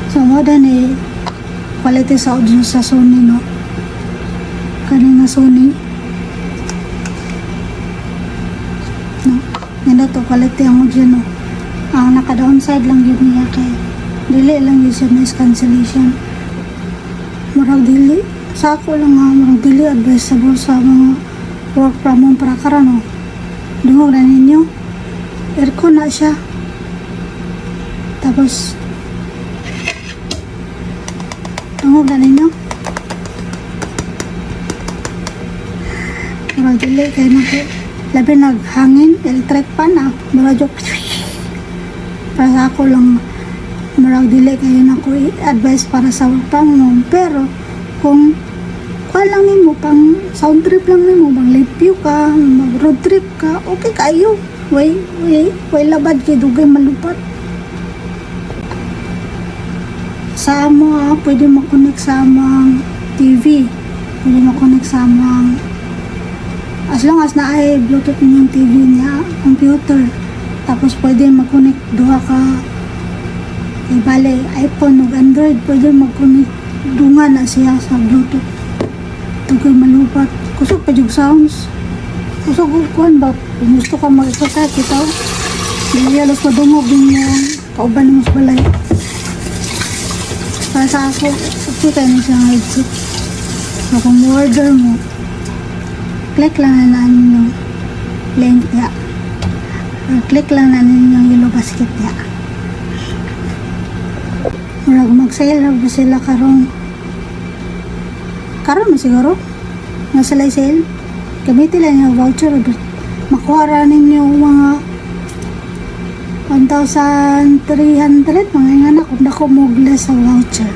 So mo din quality sa audio sa Sony, no? Kanina Sony, no? Nila to quality ang audio, no? Ang naka-downside lang yun niya kay dili lang yun siya noise cancellation. Murag dili sa ako lang nga, murag dili advisable sa mga work from home para karon, no? Dungog na ninyo, aircon na siya, tapos dungog na ninyo, murag dili kay nako labi naghangin electric pan na murag para sa ako lang, murag dili kayo na ko advice para sa work from home. Pero kung kuha lang nimo pang sound trip lang nimo, mag live ka, mag road trip ka, okay kayo. Way labad kay dugay malupat. Sa amo pwede makonek sa amang TV, pwede makonek sa amang, as long as na ay bluetooth yung TV niya, computer. Tapos pwede mag-connect duha ka bale iPhone o Android, pwede mag-connect dunga na siya sa Bluetooth. Ito kay malupat. Kusog pa yung sounds. Kusog kuhan ba? Kung gusto ka mag-exercise, ito. Niliyalos pa dungog yung kauban mo sa balay. Para sa ako, okay kayo na siyang headset. So kung order mo, click lang na namin yung link ya. Click lang na yung yellow basket ya. Murag mag-sale na ba sila karon mo siguro nga sila sale, gamitin lang yung voucher, makuha ra ninyo mga 1,300 mga nga na kung dako mo sa voucher.